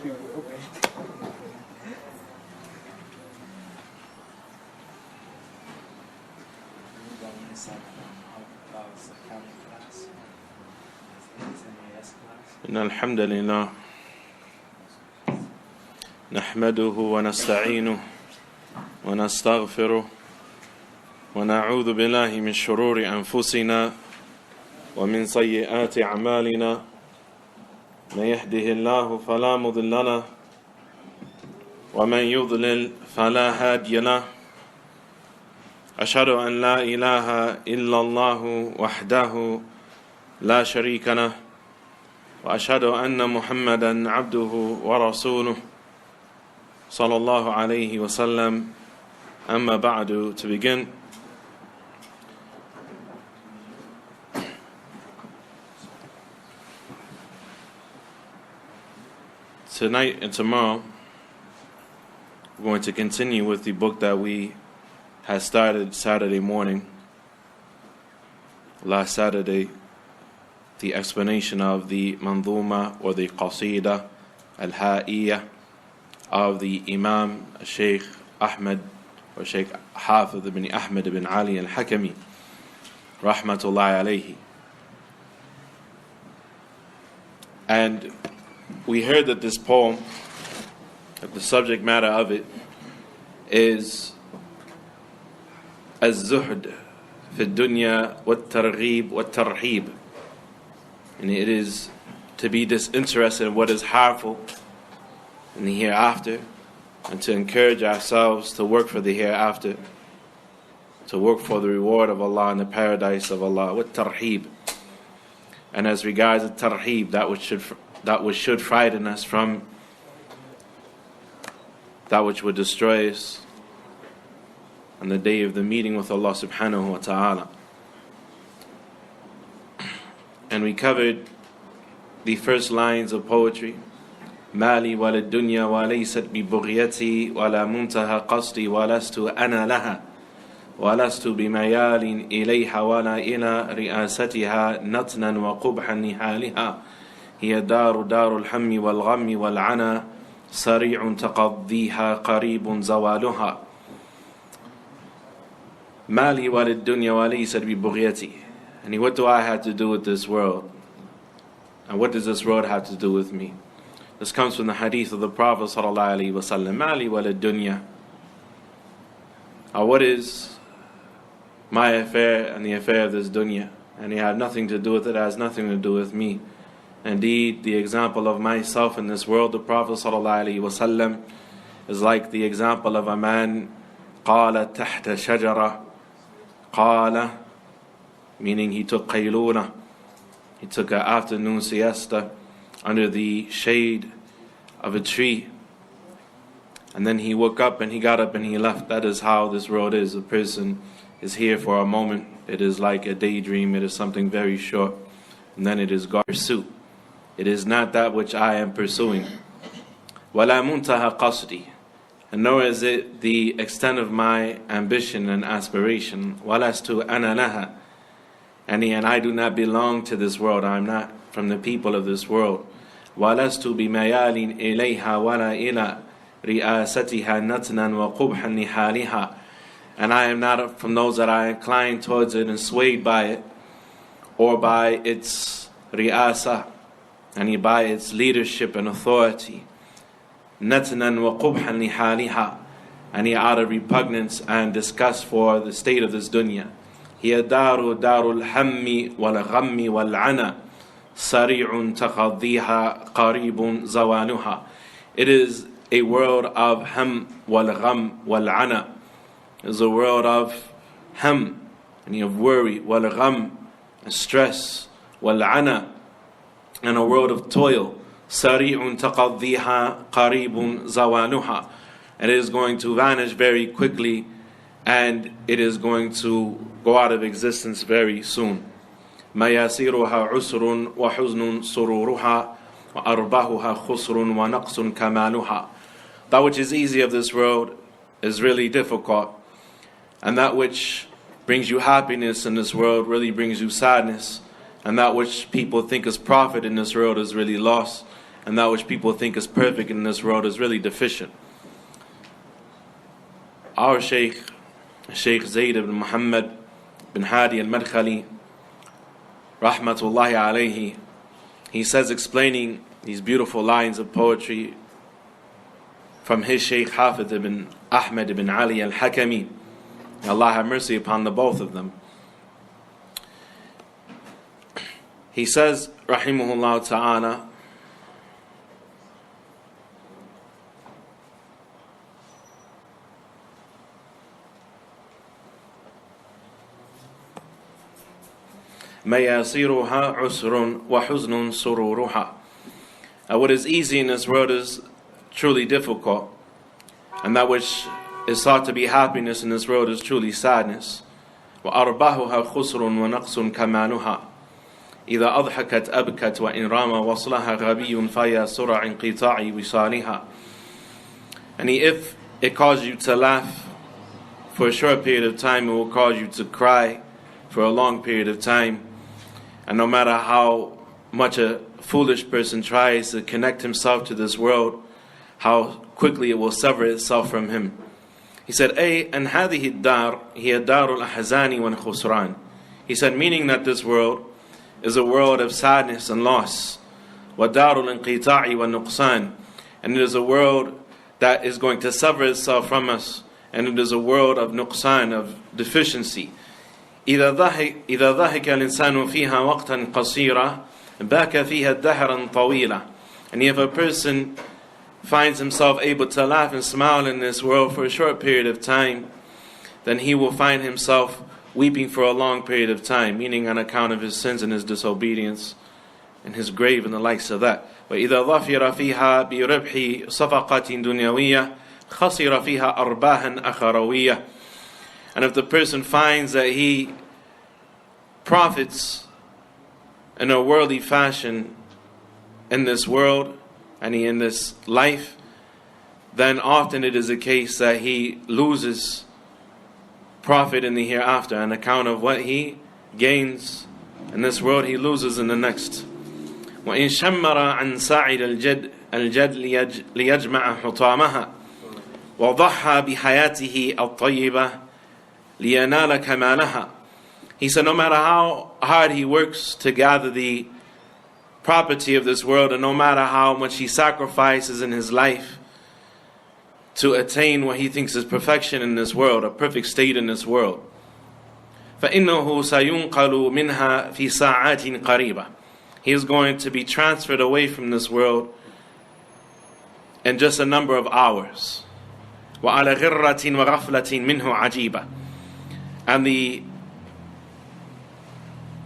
إن الحمد لله نحمده ونستعينه ونستغفره ونعوذ بالله من شرور أنفسنا ومن سيئات أعمالنا من يهده الله فلا مضل له ومن يضلل فلا هادي له أشهد أن لا إله إلا الله وحده لا شريك له وأشهد أن محمدا عبده ورسوله صلى الله عليه وسلم. أما بعد, to begin, tonight and tomorrow we're going to continue with the book that we had started Saturday morning. Last Saturday, the explanation of the Manzuma or the Qaaidah al-Haa'iyah of the Imām Sheikh Ahmed or Sheikh Haafith ibn Ahmed ibn Ali al-Hakamy rahmatullahi alayhi. And we heard that this poem, that the subject matter of it is az-zuhd fi dunya wat-targhib wat-tarhib. And it is to be disinterested in what is harmful in the hereafter, and to encourage ourselves to work for the hereafter, to work for the reward of Allah and the paradise of Allah. With tarhib, and as regards the tarhib, that which should frighten us from that which would destroy us on the day of the meeting with Allah subhanahu wa ta'ala. And we covered the first lines of poetry. مالي وللدنيا وليست ببغيتي ولا منتهى قصدي ولست أنا لها ولست بميال إليها ولا إلى رئاستها نتنا وقبحا نحالها هي دار الهم والغم والعنا سريع تقضيها قريب زوالها مالي وللدنيا وليست ببغيتي. And what do I have to do with this world? And what does this world have to do with me? This comes from the hadith of the Prophet sallallahu alaihi wasallam. Mali walad dunya. What is my affair and the affair of this dunya? And it had nothing to do with it. It has nothing to do with me. Indeed, the example of myself in this world, the Prophet sallallahu alaihi wasallam, is like the example of a man قال تحت شجرة قال, meaning he took qayluna, he took an afternoon siesta under the shade of a tree, and then he woke up and he got up and he left. That is how this world is. A person is here for a moment. It is like a daydream. It is something very short, and then it is gone. Pursuit. It is not that which I am pursuing. وَلَا مُنْتَهَى قَصْدِي, and nor is it the extent of my ambition and aspiration. وَلَسْتُ أَنَا لَهَا, and I do not belong to this world. I am not from the people of this world. وَلَسْتُ بِمَيَالٍ إِلَيْهَا وَلَا إِلَى رِئَاسَتِهَا نَتْنًا وَقُبْحًا نِحَالِهَا, and I am not from those that are inclined towards it and swayed by it, or by its ri'asa, and by its leadership and authority. نَتْنًا وَقُبْحًا نِحَالِهَا, and out of repugnance and disgust for the state of this dunya. هي دار الهم والغم والعنا سريع تقضيها قريب زوالها. It is a world of ham والغم والعنا. It is a world of ham, and of worry, والغم, and stress, والعنا, and a world of toil. سريع تقضيها قريب زوالها. And it is going to vanish very quickly, and it is going to go out of existence very soon. مَيَاسِيرُهَا عُسْرٌ وَحُزْنٌ سُرُورُهَا وَأَرْبَاهُهَا خُسْرٌ وَنَقْصٌ كَمَالُهَا. That which is easy of this world is really difficult, and that which brings you happiness in this world really brings you sadness, and that which people think is profit in this world is really loss, and that which people think is perfect in this world is really deficient. Our Sheikh Zayd ibn Muhammad bin Hadi al-Madkhali, rahmatullahi alayhi, he says, explaining these beautiful lines of poetry from his Sheikh Haafith ibn Ahmed ibn Ali al-Hakamy, Allah have mercy upon the both of them. He says, rahimahullah ta'ala, مَيَاسِرُهَا عُسْرٌ وَحُزْنٌ سُرُورُهَا. What is easy in this world is truly difficult, and that which is thought to be happiness in this world is truly sadness. وَأَرْبَاهُهَا خُسْرٌ وَنَقْصٌ كَمَانُهَا إِذَا أَضْحَكَتْ أَبْكَتْ وَإِنْ رَامَ وَصْلَهَا غَبِيٌّ فَيَا سُرَعٍ قِطَاعِ وِصَالِهَا. And if it causes you to laugh for a short period of time, it will cause you to cry for a long period of time. And no matter how much a foolish person tries to connect himself to this world, how quickly it will sever itself from him. He said, أن هذه الدار هي دار الأحزان والخسران. He said, meaning that this world is a world of sadness and loss. وَدَارُ الْإِنْقِطَاعِ وَالنُّقْصَانِ. And it is a world that is going to sever itself from us. And it is a world of nuqsan, of deficiency. إذا ضحك الإنسان فيها وقتا قصيرا باك فيها دهرا طويلا. And if a person finds himself able to laugh and smile in this world for a short period of time, then he will find himself weeping for a long period of time, meaning on account of his sins and his disobedience and his grave and the likes of that. وإذا ظفر فيها بربح صفقة دنيوية خسر فيها أرباحا أخروية. And if the person finds that he profits in a worldly fashion in this world and in this life, then often it is a case that he loses profit in the hereafter on account of what he gains in this world, he loses in the next. وإن شمر عن ساعد الجد ليجمع حطامها وضحى بحياته الطيبة لينال كمالها. He said, no matter how hard he works to gather the property of this world, and no matter how much he sacrifices in his life to attain what he thinks is perfection in this world, a perfect state in this world, فإنه سينقل منها في ساعات قريبة. He is going to be transferred away from this world in just a number of hours. وعلى غرة وغفلة منه عجيبة. And the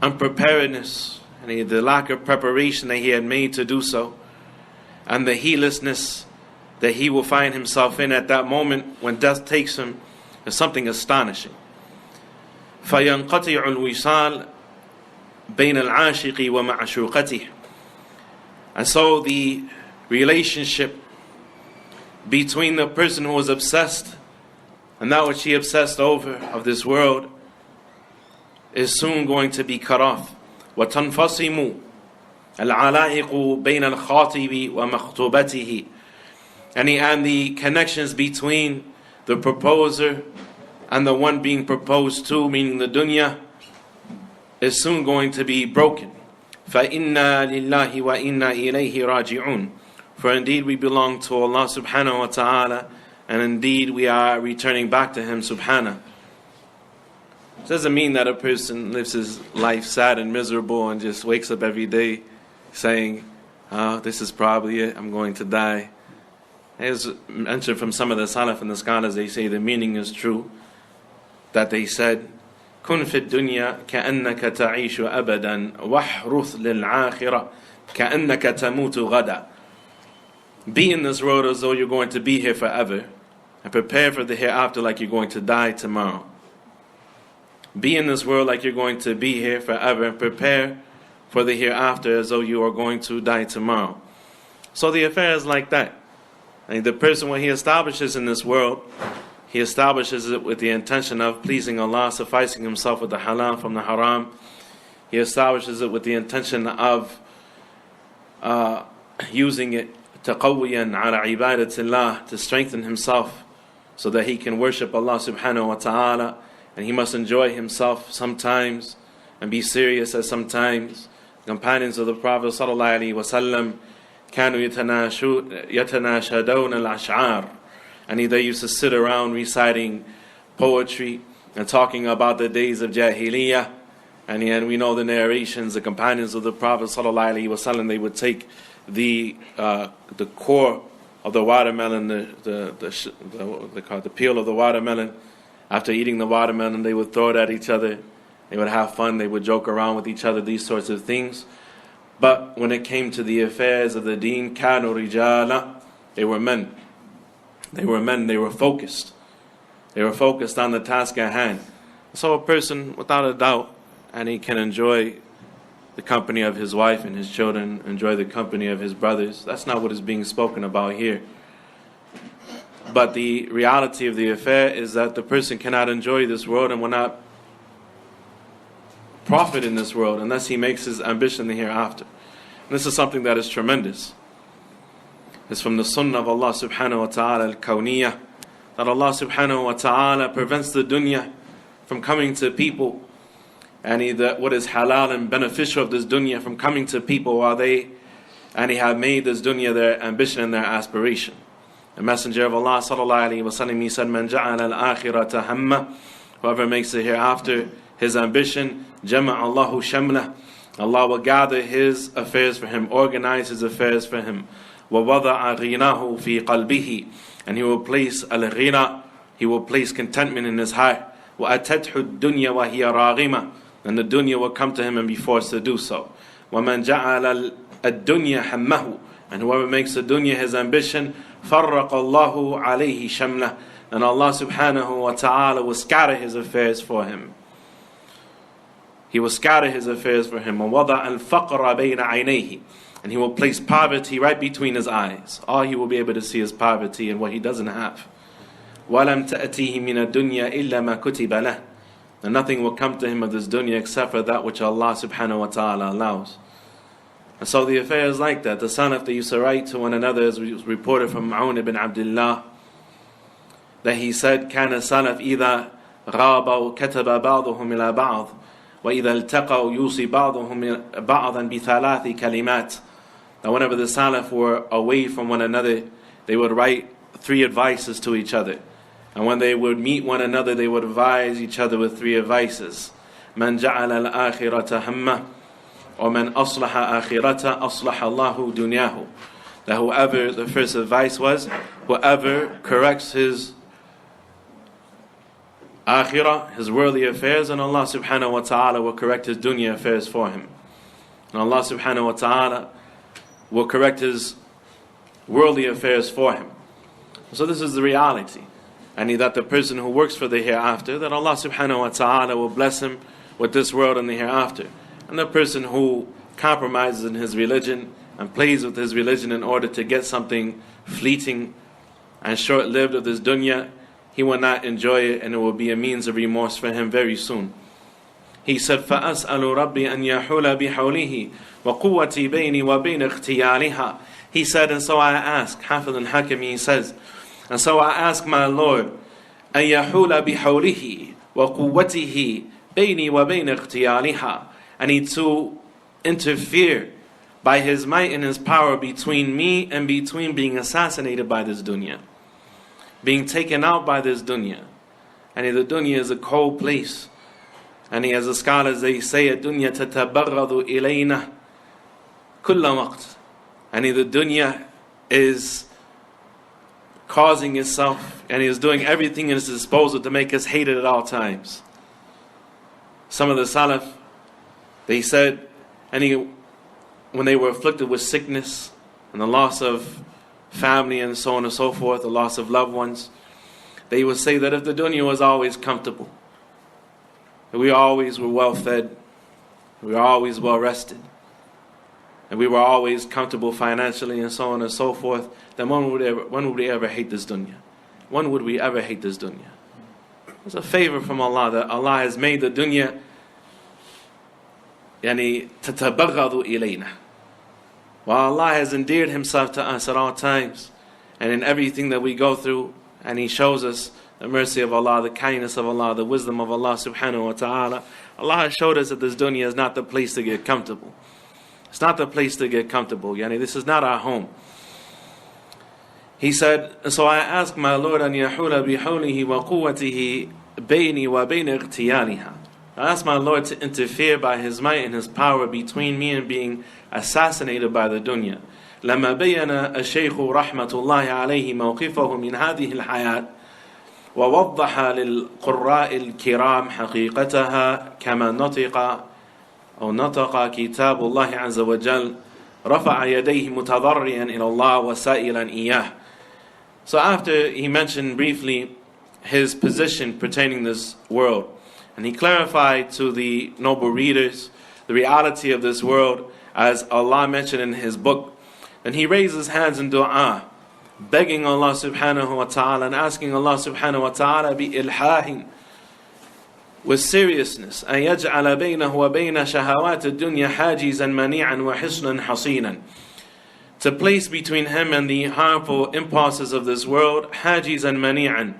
unpreparedness and the lack of preparation that he had made to do so, and the heedlessness that he will find himself in at that moment when death takes him, is something astonishing. فينقطع الوصال بين العاشق ومعشوقته. And so the relationship between the person who was obsessed and that which he obsessed over of this world is soon going to be cut off. وَتَنْفَصِمُ الْعَلَائِقُ بَيْنَ الْخَاطِبِ وَمَخْطُوبَتِهِ. And the connections between the proposer and the one being proposed to, meaning the dunya, is soon going to be broken. فَإِنَّا لِلَّهِ وَإِنَّا إِلَيْهِ رَاجِعُونَ. For indeed we belong to Allah subhanahu wa ta'ala, and indeed we are returning back to Him subhanahu. It doesn't mean that a person lives his life sad and miserable and just wakes up every day saying, oh, this is probably it, I'm going to die. As mentioned from some of the Salaf and the scholars, they say the meaning is true, that they said, كن في الدنيا كأنك تعيش أبدا واحرث للآخرة كأنك تموت غدا. Be in this world as though you're going to be here forever, and prepare for the hereafter like you're going to die tomorrow. Be in this world like you're going to be here forever, and prepare for the hereafter as though you are going to die tomorrow. So the affair is like that. And the person, when he establishes in this world, he establishes it with the intention of pleasing Allah, sufficing himself with the halal from the haram. He establishes it with the intention of using it تقويا على عبادة الله, to strengthen himself so that he can worship Allah subhanahu wa ta'ala, and he must enjoy himself sometimes and be serious at sometimes. Companions of the Prophet sallallahu alaihi wasallam كانوا يتناشدون الأشعار, and they used to sit around reciting poetry and talking about the days of Jahiliyyah. And we know the narrations, the companions of the Prophet sallallahu alaihi wasallam, they would take the core of the watermelon, the peel of the watermelon. After eating the watermelon, they would throw it at each other. They would have fun. They would joke around with each other, these sorts of things. But when it came to the affairs of the deen, كانوا رجالا, they were men. They were men. They were focused. They were focused on the task at hand. So a person, without a doubt, and he can enjoy the company of his wife and his children, enjoy the company of his brothers. That's not what is being spoken about here. But the reality of the affair is that the person cannot enjoy this world and will not profit in this world unless he makes his ambition the hereafter. And this is something that is tremendous. It's from the Sunnah of Allah subhanahu wa ta'ala al-Kawniyah, that Allah subhanahu wa ta'ala prevents the dunya from coming to people, and what is halal and beneficial of this dunya from coming to people while they have made this dunya their ambition and their aspiration. The Messenger of Allah sallallahu alaihi wasallam, he said, "Man ja'ala al-akhirata hamma," whoever makes it hereafter his ambition, jama' Allahu shamlah, Allah will gather his affairs for him, organize his affairs for him. Wa wada'a ghinahu fi qalbihi, and he will place al-ghina, he will place contentment in his heart. Wa atathu ad-dunya wa hiya raghima, and the dunya will come to him and be forced to do so. وَمَنْ جَعَلَ الدُّنْيَا حَمَّهُ, and whoever makes the dunya his ambition, فَرَّقَ اللَّهُ عَلَيْهِ شَمْلَهُ, and Allah subhanahu wa ta'ala will scatter his affairs for him. He will scatter his affairs for him. وَوَضَعَ الْفَقْرَ بَيْنَ عَيْنَيْهِ, and he will place poverty right between his eyes. All he will be able to see is poverty and what he doesn't have. وَلَمْ تَأْتِهِ مِنَ الدُّنْيَا إِلَّا مَا كُتِبَ لَهُ, and nothing will come to him of this dunya except for that which Allah subhanahu wa ta'ala allows. And so the affair is like that. The Salaf, they used to write to one another, as was reported from Aun ibn Abdullah, that he said, كان السلف إذا غابوا كتب بعضهم إلى بعض وإذا التقوا يوصي بعضهم بعضا بثلاث كلمات. That whenever the Salaf were away from one another, they would write 3 advices to each other. And when they would meet one another, they would advise each other with 3 advices. من جعل الآخرة همه, or من أصلح آخرته أصلح الله دنياه. That whoever, the first advice was, whoever corrects his akhirah, his worldly affairs, and Allah subhanahu wa ta'ala will correct his dunya affairs for him. And Allah subhanahu wa ta'ala will correct his worldly affairs for him. So this is the reality. And that the person who works for the hereafter, that Allah subhanahu wa ta'ala will bless him with this world and the hereafter. And the person who compromises in his religion and plays with his religion in order to get something fleeting and short-lived of this dunya, he will not enjoy it, and it will be a means of remorse for him very soon. He said, فَأَسْأَلُ رَبِّي أَنْ يَحُولَ بِحَوْلِهِ وَقُوَّتِي بَيْنِي وَبَيْنَ اخْتِيَالِهَا. He said, and so I ask, Haafith al-Hakamy, he says, and so I ask my Lord, أَنْ يَحُولَ بِحَوْلِهِ وَقُوَّتِهِ بَيْنِي وَبَيْنَ اخْتِيَالِهَا, and he to interfere by his might and his power between me and between being assassinated by this dunya, being taken out by this dunya. And the dunya is a cold place. And as the scholars, they say, الدنيا تتبغض إلينا كل وقت. And the dunya is causing itself, and he is doing everything in his disposal to make us hate it at all times. Some of the Salaf, they said, when they were afflicted with sickness and the loss of family and so on and so forth, the loss of loved ones, they would say that if the dunya was always comfortable, that we always were well fed, we were always well rested, and we were always comfortable financially and so on and so forth, then when would we ever hate this dunya? When would we ever hate this dunya? It's a favor from Allah that Allah has made the dunya تتبغض إلينا. While Allah has endeared Himself to us at all times and in everything that we go through, and He shows us the mercy of Allah, the kindness of Allah, the wisdom of Allah subhanahu wa ta'ala, Allah has showed us that this dunya is not the place to get comfortable. It's not the place to get comfortable. Yani, this is not our home. He said, so I ask my Lord an yahula bihawlihi wa quwwatihi bayni wa bayna ightiyaliha. I ask my Lord to interfere by His might and His power between me and being assassinated by the dunya. لما بين الشيخ رحمة الله عليه موقفه من هذه الحياة ووضح للقراء الكرام حقيقتها كما نطق كتاب الله عز وجل رفع يديه متضرعا إلى الله وسائلا إياه. So after he mentioned briefly his position pertaining this world, and he clarified to the noble readers the reality of this world as Allah mentioned in His book, then he raised his hands in dua, begging Allah subhanahu wa ta'ala and asking Allah subhanahu wa ta'ala bi-ilhahin, with seriousness, أن يجعل بينه وبين شهوات الدنيا حاجزا منيعا وحصنا حصينا, to place between him and the harmful impulses of this world حاجزا منيعا,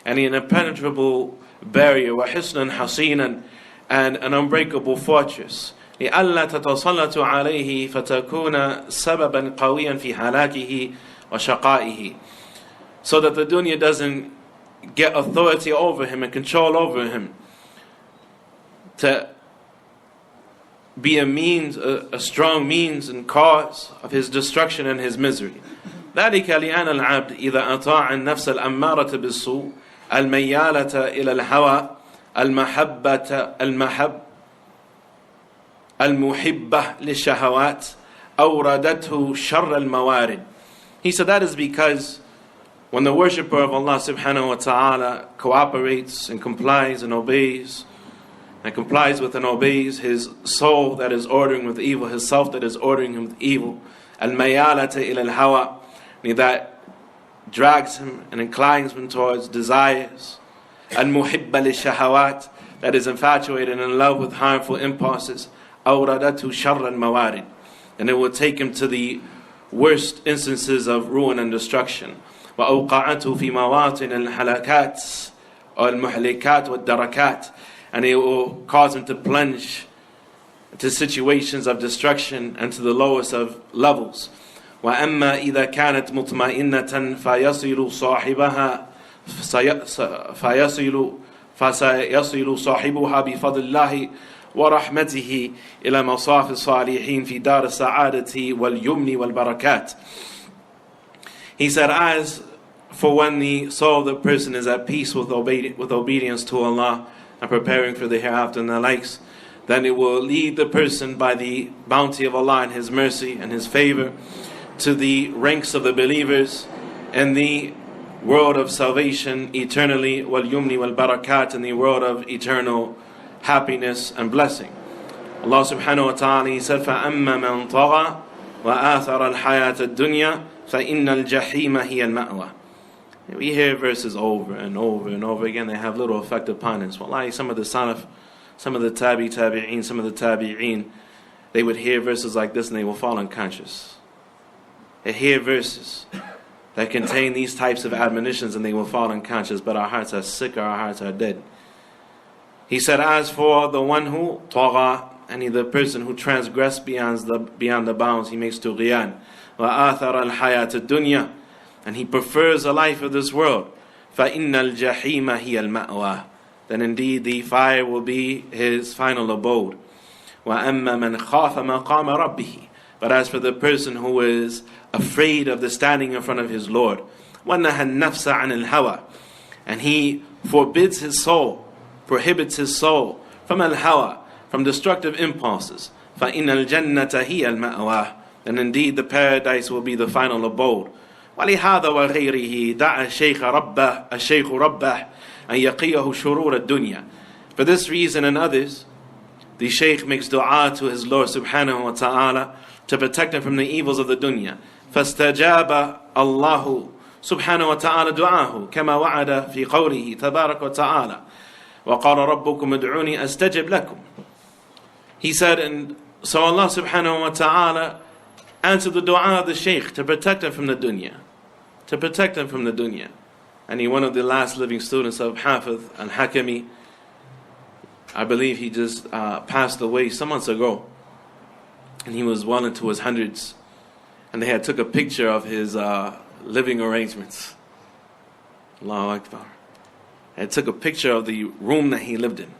and an impenetrable barrier, وحصنا حصينا, and an unbreakable fortress, لئلا تتسلط عليه فتكون سببا قويا في هلاكه وشقائه, so that the dunya doesn't get authority over him and control over him, to be a means, a strong means and cause of his destruction and his misery. ذلك لأن العبد إذا أطاع النفس الأمارة بالسوء الميالة إلى الهوى المحبة للشهوات أوردته شر الموارد. He said that is because when the worshipper of Allah subhanahu wa ta'ala cooperates and complies and obeys, and complies with and obeys his soul that is ordering with evil, his self that is ordering him with evil, al-mayalata ila al-hawa, that drags him and inclines him towards desires, al-muhibba li-shahawat, that is infatuated and in love with harmful impulses, awradatu sharra al-mawarid, and it will take him to the worst instances of ruin and destruction. وَأَوْقَعَتُ فِي مَوَاطِنِ الْحَلَكَاتِ وَالْمُحْلِكَاتِ وَالدَّرَكَاتِ, and it will cause him to plunge to situations of destruction and to the lowest of levels. وَأَمَّا إِذَا كَانَتْ مُطْمَئِنَّةً فَيَصِلُ صَاحِبُهَا بِفَضْلِ اللَّهِ وَرَحْمَتِهِ إِلَى مَصَافِ الصَّالِحِينَ فِي دَارِ السَّعَادَةِ وَالْيُمْنِ وَالْبَرَكَاتِ. He said, as for when the soul of the person is at peace with obedience to Allah and preparing for the hereafter and the likes, then it will lead the person by the bounty of Allah and His mercy and His favor to the ranks of the believers in the world of salvation eternally, wal-yumni wal-barakat, in the world of eternal happiness and blessing. Allah subhanahu wa ta'ala, He said, فَأَمَّا مَنْ طَغَى وَآثَرَ الْحَيَاةَ الدُّنْيا فَإِنَّ الْجَحِيمَ هِيَ الْمَأْوَى. We hear verses over and over and over again. They have little effect upon us. Wallahi, some of the Salaf, some of the tabi'een, some of the tabi'een, they would hear verses like this and they will fall unconscious. They hear verses that contain these types of admonitions and they will fall unconscious, but our hearts are sick or our hearts are dead. He said, as for the one who tagha, and the person who transgressed beyond the bounds, he makes tughyan, وَآثَرَ الْحَيَاةَ الدُّنْيَا, and he prefers the life of this world, فَإِنَّ الْجَحِيمَ هِيَ الْمَأْوَى, then indeed the fire will be his final abode. وَأَمَّا مَنْ خَافَ مَقَامَ رَبِّهِ, but as for the person who is afraid of the standing in front of his Lord, وَنَهَى النَّفْسَ عَنِ الْهَوَى, and he forbids his soul, prohibits his soul from al-hawa, from destructive impulses, فَإِنَّ الْجَنَّةَ هِيَ الْمَأْوَى, then indeed the paradise will be the final abode. وَلِهَذَا وَغَيْرِهِ دَعَ الشَّيْخُ رَبَّهُ أَنْ يَقِيَهُ شُرُورَ الدُّنْيَا. For this reason and others, the Shaykh makes dua to his Lord subhanahu wa ta'ala to protect him from the evils of the dunya. فَاسْتَجَابَ اللَّهُ سبحانه وتعالى دعاه كما وعد في قوله تبارك وتعالى وقال ربكم ادعوني أستجب لكم. He said, and so Allah subhanahu wa ta'ala answer the dua of the sheikh to protect him from the dunya. To protect him from the dunya. And one of the last living students of Haafith, al-Hakamy, I believe he just passed away some months ago. And he was well into his hundreds. And they had took a picture of his living arrangements. Allahu Akbar. They took a picture of the room that he lived in.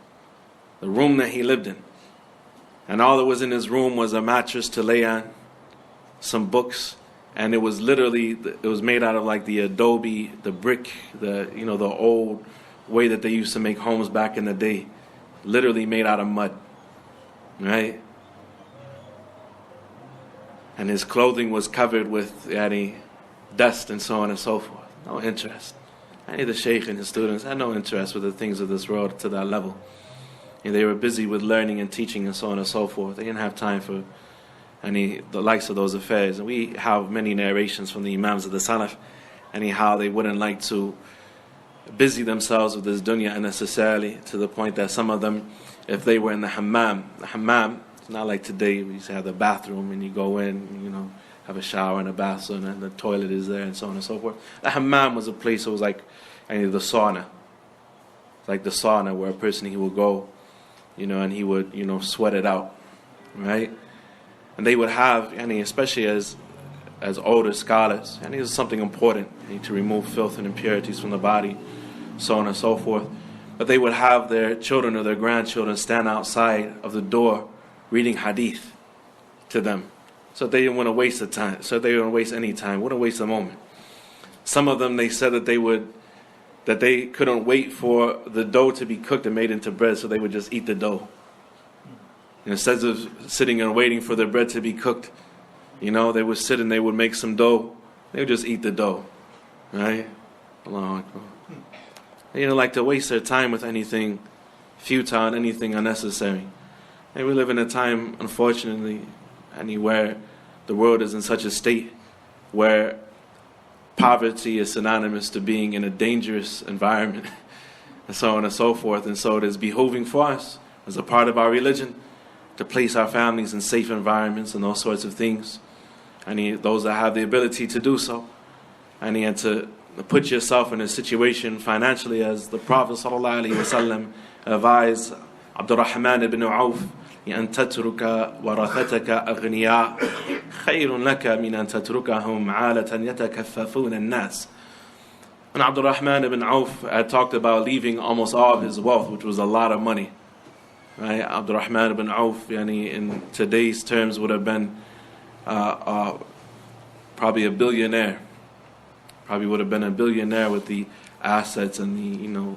The room that he lived in. And all that was in his room was a mattress to lay on, some books, and it was literally, it was made out of like the adobe, the brick, the old way that they used to make homes back in the day. Literally made out of mud. Right? And his clothing was covered with dust and so on and so forth. No interest. The sheikh and his students had no interest with the things of this world to that level. And they were busy with learning and teaching and so on and so forth. They didn't have time for the likes of those affairs. And we have many narrations from the Imams of the Salaf, how they wouldn't like to busy themselves with this dunya unnecessarily, to the point that some of them, if they were in the hammam, it's not like today we used to have the bathroom and you go in, have a shower and a bath and the toilet is there and so on and so forth. The hammam was a place, it was like the sauna. It's like the sauna where a person, he would go, and he would, sweat it out, right? And they would have, especially as older scholars, this is something important, to remove filth and impurities from the body, so on and so forth. But they would have their children or their grandchildren stand outside of the door reading hadith to them. So they didn't want to waste the time. So they didn't waste any time, wouldn't waste a moment. Some of them, they said that they couldn't wait for the dough to be cooked and made into bread, so they would just eat the dough. Instead of sitting and waiting for the bread to be cooked, they would sit and they would make some dough. They would just eat the dough. Right? Allahu Akbar. They didn't like to waste their time with anything futile and anything unnecessary. And we live in a time, unfortunately, where the world is in such a state where poverty is synonymous to being in a dangerous environment, and so on and so forth. And so it is behoving for us, as a part of our religion, to place our families in safe environments and those sorts of things. Those that have the ability to do so. And to put yourself in a situation financially, as the Prophet ﷺ advised Abdurrahman ibn Auf, أن تترك ورثتك أغنياء خير لك من أن تتركهم عالة يتكففون الناس. And Abdurrahman ibn Auf had talked about leaving almost all of his wealth, which was a lot of money. Right? Abdurrahman ibn Auf, in today's terms, would have been probably a billionaire. Probably would have been a billionaire with the assets and the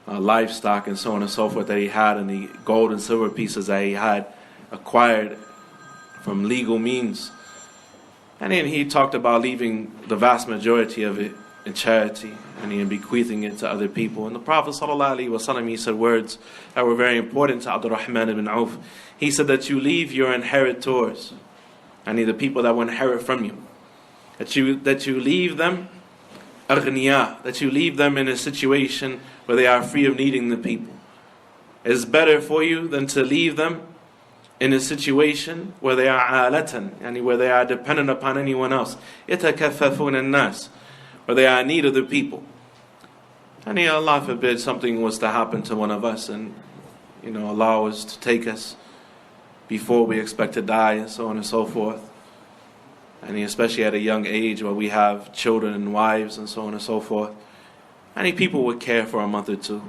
livestock and so on and so forth that he had, and the gold and silver pieces that he had acquired from legal means. And then he talked about leaving the vast majority of it in charity and bequeathing it to other people. And the Prophet ﷺ, he said words that were very important to Abdurrahman ibn Auf. He said that you leave your inheritors, the people that will inherit from you, that you leave them aghniya, that you leave them in a situation where they are free of needing the people. It is better for you than to leave them in a situation where they are alatan, where they are dependent upon anyone else. يَتَكَفَّفُونَ النَّاسِ, where they are in need of the people. And Allah forbid something was to happen to one of us, and Allah was to take us before we expect to die, and so on and so forth. And especially at a young age where we have children and wives and so on and so forth. People would care for a month or two,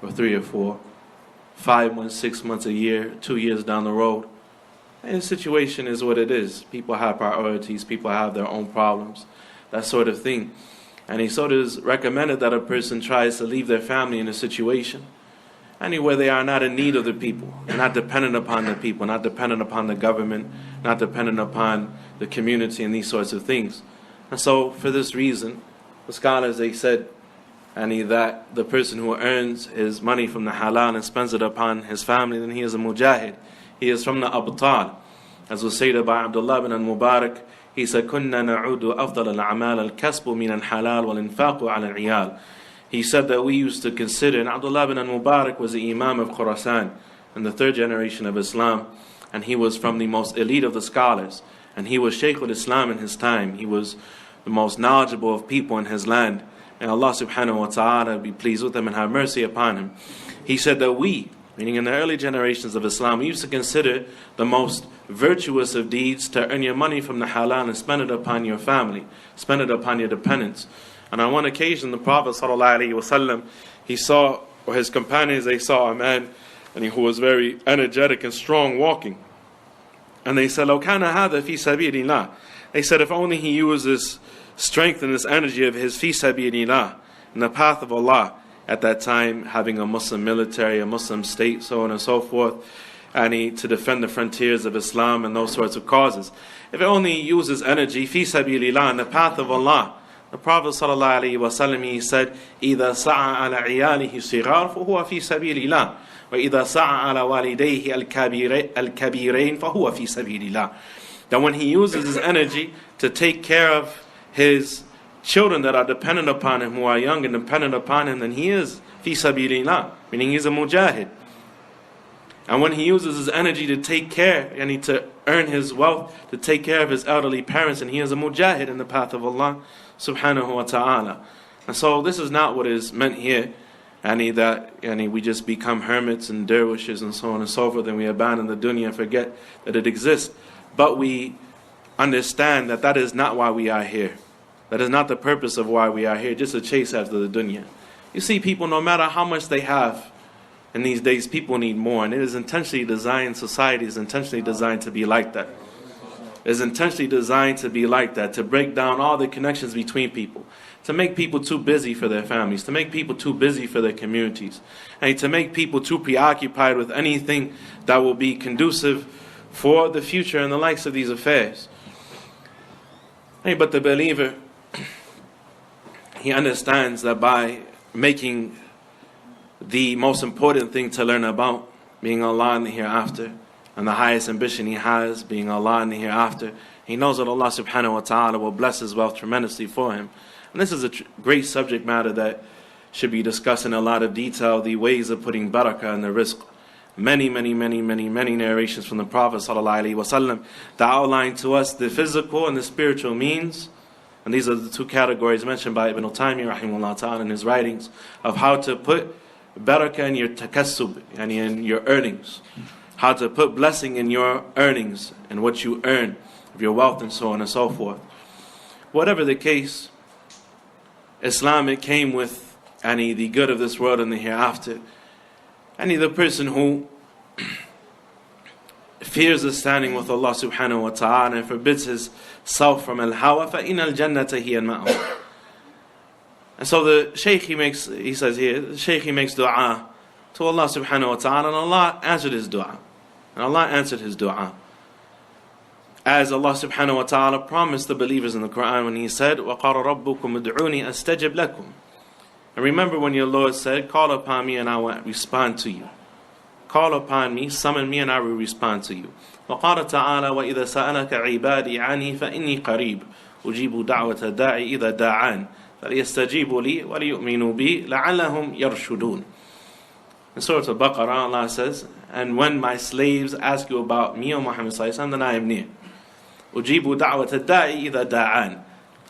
or 3 or 4, 5 months, 6 months, a year, 2 years down the road. And the situation is what it is. People have priorities, people have their own problems, that sort of thing. And so it is recommended that a person tries to leave their family in a situation where they are not in need of the people, and not dependent upon the people, not dependent upon the government, not dependent upon the community and these sorts of things. And so for this reason, the scholars, they said, that the person who earns his money from the halal and spends it upon his family, then he is a mujahid. He is from the abtal. As was said by Abdullah ibn al-Mubarak, he said, كُنَّا نَعُودُ أَفْضَلَ الْأَعْمَالَ الْكَسْبُ مِنَ الْحَلَالِ وَالْإِنفَاقُ عَلَى الْعِيَالِ. He said that we used to consider, and Abdullah ibn al-Mubarak was the Imām of Khurasan in the 3rd generation of Islam, and he was from the most elite of the scholars. And he was Shaykh al-Islam in his time. He was the most knowledgeable of people in his land. And Allah subhanahu wa ta'ala be pleased with him and have mercy upon him. He said that we, meaning in the early generations of Islam, we used to consider the most virtuous of deeds to earn your money from the halal and spend it upon your family, spend it upon your dependents. And on one occasion, the Prophet ﷺ, he saw, or his companions, they saw a man who was very energetic and strong walking. And they said, لو كان هذا في سبيل الله. They said, if only he used this strength and this energy of his fi sabilillah, in the path of Allah, at that time having a Muslim military, a Muslim state, so on and so forth, and to defend the frontiers of Islam and those sorts of causes. If it only uses energy, fi sabilillah, in the path of Allah, the Prophet ﷺ, he said, إِذَا سَعَى عَلَى عِيَالِهِ صِغَارٍ فَهُوَ فِي سَبِيلِ اللَّهِ وَإِذَا سَعَى عَلَى وَالِدَيْهِ الْكَبِيرَيْنِ فَهُوَ فِي سَبِيلِ اللَّهِ. That when he uses his energy to take care of his children that are dependent upon him, who are young and dependent upon him, then he is fi sabilillah, meaning he's a mujahid. And when he uses his energy to take care, and to earn his wealth, to take care of his elderly parents, and he is a mujahid in the path of Allah subhanahu wa ta'ala. And so this is not what is meant here, that we just become hermits and dervishes and so on and so forth, and we abandon the dunya and forget that it exists. But we understand that that is not why we are here. That is not the purpose of why we are here, just to chase after the dunya. You see, people, no matter how much they have, in these days, people need more. And it is intentionally designed, society is intentionally designed to be like that. It is intentionally designed to be like that, to break down all the connections between people, to make people too busy for their families, to make people too busy for their communities, and to make people too preoccupied with anything that will be conducive for the future and the likes of these affairs. But the believer, he understands that by making the most important thing to learn about, being Allah in the hereafter, and the highest ambition he has, being Allah in the hereafter, he knows that Allah subhanahu wa ta'ala will bless his wealth tremendously for him. And this is a great subject matter that should be discussed in a lot of detail, the ways of putting barakah in the rizq. Many narrations from the Prophet ﷺ that outline to us the physical and the spiritual means. And these are the two categories mentioned by Ibn al-Taymi rahimahullah ta'ala in his writings, of how to put barakah in your takassub, and in your earnings. How to put blessing in your earnings and what you earn of your wealth and so on and so forth. Whatever the case, Islamic came with the good of this world and the hereafter. The person who fears the standing with Allah subhanahu wa ta'ala and forbids his self from al-hawa, فَإِنَّ الْجَنَّةَ هِيَ الْمَأْوَى. And so the shaykh, he says here, the shaykh, he makes dua to Allah subhanahu wa ta'ala, and Allah answered his dua. And Allah answered his dua. As Allah subhanahu wa ta'ala promised the believers in the Quran when he said, وَقَالَ رَبُّكُمْ ادْعُونِي أَسْتَجِبْ لَكُمْ. And remember when your Lord said, call upon me and I will respond to you. Call upon me, summon me, and I will respond to you. وَقَالَ تَعَالَى وَإِذَا سَأَلَكَ عِبَادِي عَنِّي فَإِنِّي قَرِيبٌ أُجِيبُ دَعْوَةَ الدَّاعِ إِذَا دَعَانِ فَلْيَسْتَجِيبُوا لِي وَلْيُؤْمِنُوا بِي لَعَلَّهُمْ يَرْشُدُونَ. In Surah Al-Baqarah, Allah says, and when my slaves ask you about me, O Muhammad sallallahu alaihi wasallam, then I am near. أُجِيبُ دَعْوَةَ الدَّاعِ إِذَا دَعَانِ.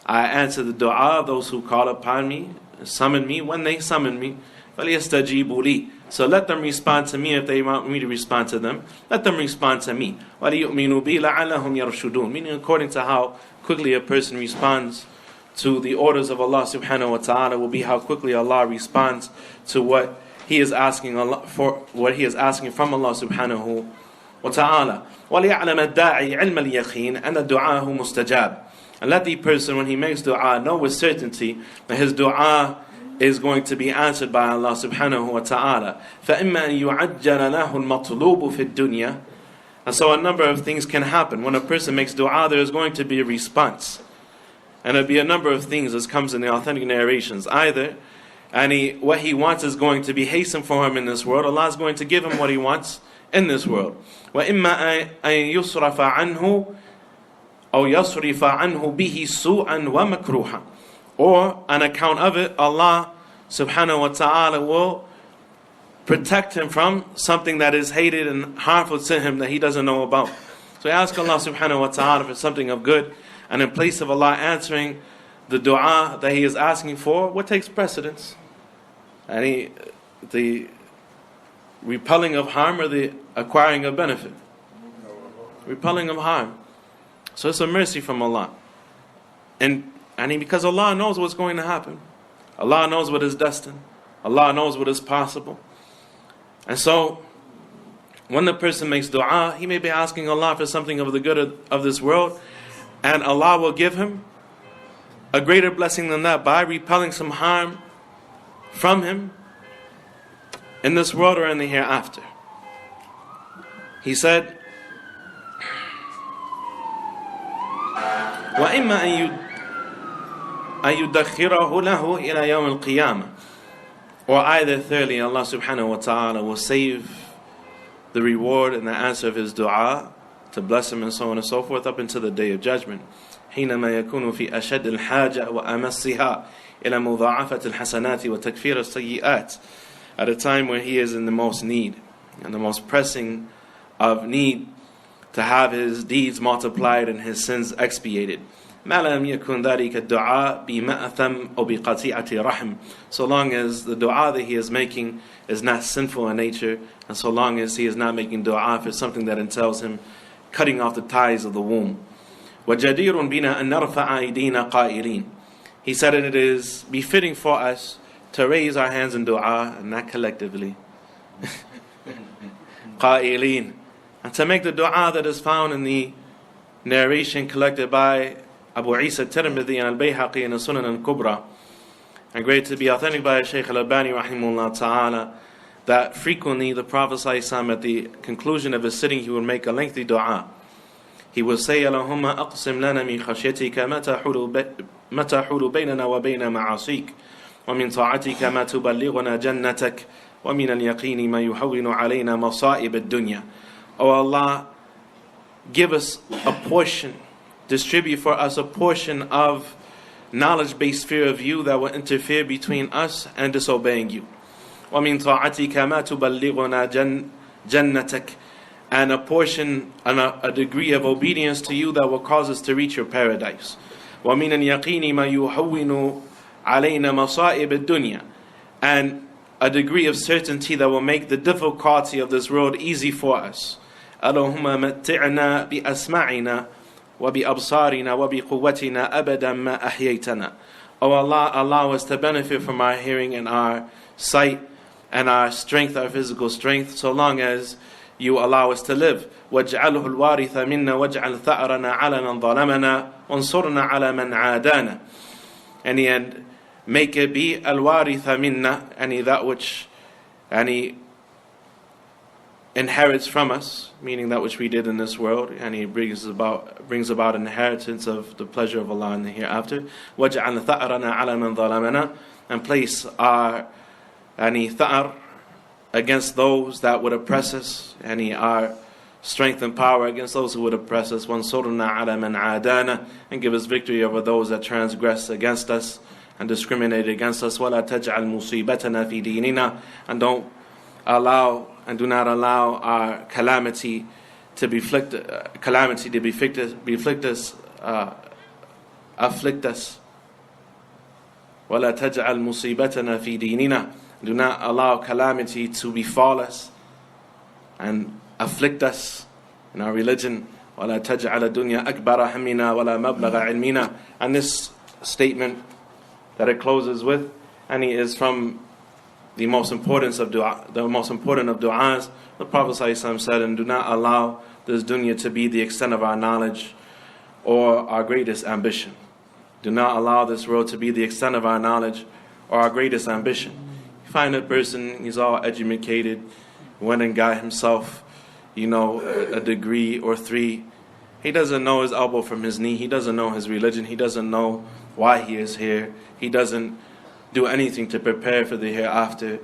I answer the dua of those who call upon me, summon me when they summon me. فَلْيَسْتَجِيبُوا لِي. So let them respond to me if they want me to respond to them. Let them respond to me. وَلْيُؤْمِنُوا بِي لَعَلَّهُمْ يَرْشُدُونَ. Meaning according to how quickly a person responds to the orders of Allah subhanahu wa ta'ala will be how quickly Allah responds to what He is asking Allah for, what He is asking from Allah subhanahu wa ta'ala. وَلِيَعْلَمَ الدَّاعِي عِلْمَ الْيَقِينِ أَنَّ دُعَاهُ مُسْتَجَابٌ. And let the person, when he makes dua, know with certainty that his dua is going to be answered by Allah subhanahu wa ta'ala. فَإِمَّا أَن يُعَجَّلَ لَهُ الْمَطْلُوبُ فِي الدُّنْيَا. And so a number of things can happen. When a person makes dua, there is going to be a response. And there'll be a number of things as comes in the authentic narrations. Either what he wants is going to be hastened for him in this world. Allah is going to give him what he wants in this world. وَإِمَّا أَن يُصْرَفَ عَنْهُ أَوْ يَصْرِفَ عَنْهُ بِهِ سُوءًا وَمَكْرُوحًا. Or on account of it, Allah subhanahu wa ta'ala will protect him from something that is hated and harmful to him that he doesn't know about. So he asks Allah subhanahu wa ta'ala for something of good, and in place of Allah answering the dua that he is asking for, what takes precedence? And the repelling of harm or the acquiring of benefit? Repelling of harm. So it's a mercy from Allah. And because Allah knows what's going to happen. Allah knows what is destined. Allah knows what is possible. And so, when the person makes dua, he may be asking Allah for something of the good of this world, and Allah will give him a greater blessing than that by repelling some harm from him in this world or in the hereafter. He said, وَإِمَّا أَن يُدَخِّرَهُ لَهُ إِلَى يَوْمِ الْقِيَامَةِ. Or either thirdly, Allah subhanahu wa ta'ala will save the reward and the answer of his dua to bless him and so on and so forth up until the day of judgment. حينما يكون في أشد الحاجة وأمسها إلى مضاعفة الحسنات وتكفير السيئات. At a time when he is in the most need and the most pressing of need to have his deeds multiplied and his sins expiated. ما لم يكن ذلك الدعاء بمأثم أو بقطيعة رحم. So long as the dua that he is making is not sinful in nature, and so long as he is not making dua for something that entails him cutting off the ties of the womb. وَجَدِيرٌ بِنَا أَن نَرْفَعَ أَيْدِينَا قَائِلِينَ. He said, and it is befitting for us to raise our hands in dua, and not collectively. قَائِلِينَ. And to make the dua that is found in the narration collected by Abu Isa Tirmidhi and al-Bayhaqi in the Sunnah al-Kubra, and great to be authentic by Shaykh al-Albani rahimahullah ta'ala, that frequently the Prophet ﷺ at the conclusion of his sitting he would make a lengthy dua. He would say, Allahumma aqsim lana min khashyatika ma tahulu baynana wa bayna ma'asik, wa min ta'atika ma tuballighuna jannatak, wa min al-yaqini ma yuhawwinu alayna masa'ib ad-dunya. O Allah, give us a portion, distribute for us a portion of knowledge-based fear of you that will interfere between us and disobeying you. وَمِن طَاعَتِكَ مَا تُبَلِّغُنَا جَنَّتَكَ. And a portion, and a degree of obedience to you that will cause us to reach your paradise. وَمِنَ الْيَقِينِ مَا يُحَوِّنُ عَلَيْنَا مَصَائِبَ الدُّنْيَا. And a degree of certainty that will make the difficulty of this world easy for us. اللهم متعنا بأسماعنا وبأبصارنا وبقوتنا أبدا ما أحييتنا. O Allah, allow us to benefit from our hearing and our sight and our strength, our physical strength, so long as you allow us to live. وَاجْعَلْهُ الْوَارِثَ مِنَّا وَاجْعَلْ ثَأْرَنَا عَلَى مَنْ ظَلَمَنَا وَانْصُرْنَا عَلَى مَنْ عَادَانَا. And the end, make it be al-waritha minna, any that which any inherits from us, meaning that which we did in this world, and he brings about inheritance of the pleasure of Allah in the hereafter. وَاجْعَلْ ثَأْرَنَا عَلَى مَنْ ظَلَمَنَا. And place our tha'ar against those that would oppress us, our strength and power against those who would oppress us. وَانْصُرْنَا عَلَى مَنْ عَادَانَا. And give us victory over those that transgress against us and discriminate against us. وَلَا تَجْعَلْ مُصِيبَتَنَا فِي دِينِنَا. And do not allow our calamity to afflict us. وَلَا تَجْعَلْ مُصِيبَتَنَا فِي دِينِنَا. Do not allow calamity to befall us and afflict us in our religion. وَلَا تَجْعَلَ الدُّنْيَا أَكْبَرَ هَمِّنَا وَلَا مَبْلَغَ عِلْمِنَا. And this statement that it closes with, and he is from the most important of du'as. The Prophet ﷺ said, and do not allow this dunya to be the extent of our knowledge or our greatest ambition. Do not allow this world to be the extent of our knowledge or our greatest ambition. You find a person, he's all educated, went and got himself, a degree or 3. He doesn't know his elbow from his knee. He doesn't know his religion. He doesn't know why he is here. He doesn't do anything to prepare for the hereafter.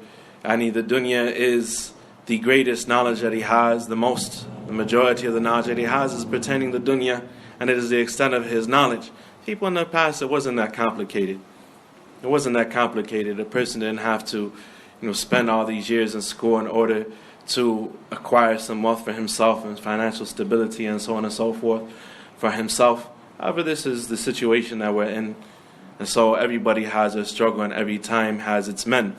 And the dunya is the greatest knowledge that he has. The majority of the knowledge that he has is pertaining to the dunya, and it is the extent of his knowledge. People in the past, it wasn't that complicated. It wasn't that complicated. A person didn't have to, spend all these years in school in order to acquire some wealth for himself and financial stability and so on and so forth for himself. However, this is the situation that we're in. And so everybody has a struggle and every time has its men.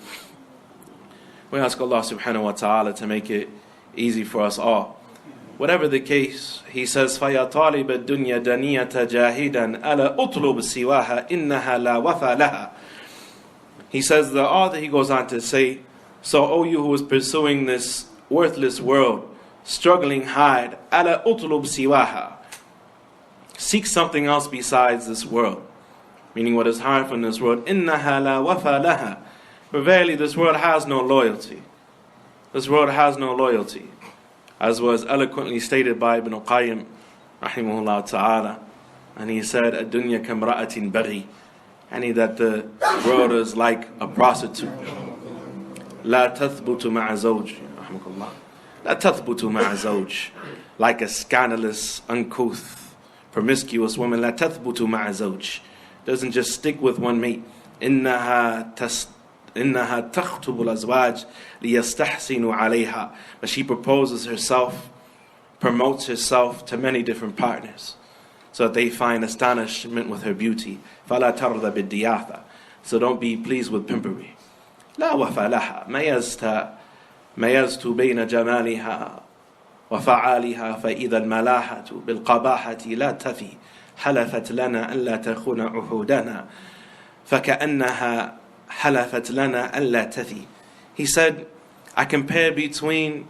We ask Allah subhanahu wa ta'ala to make it easy for us all. Whatever the case, he says, فَيَا طَالِبَ الدُّنْيَا دَنِيَةَ جَاهِدًا أَلَا أُطْلُبْ سِوَاهَا إِنَّهَا لَا وَفَى لَهَا. He says, the author, he goes on to say, so O you who is pursuing this worthless world, struggling hard, أَلَا أُطْلُبْ سِوَاهَا. Seek something else besides this world. Meaning what is hard from this world. إِنَّهَا لَا وَفَى لَهَا. For verily this world has no loyalty. This world has no loyalty. As was eloquently stated by Ibn Qayyim, rahimahullah ta'ala. And he said, الدنيا كامرأة بغي. And that the world is like a prostitute. لا تثبت مع زوج. رحمك الله. لا تثبت مع زوج. Like a scandalous, uncouth, promiscuous woman. لا تثبت مع زوج. Doesn't just stick with one mate. إنها تخطب الأزواج ليستحسنوا عليها. But she proposes herself, promotes herself to many different partners, so that they find astonishment with her beauty. فلا ترضى بالدياثة. So don't be pleased with pimpery. لا وفى لها. ميزت بين جمالها وفعالها فإذا الملاحة بالقباحة لا تفي. حلفت لنا ألا تخون عهودنا فكأنها حلفت لنا ألا تفي. He said, I compare between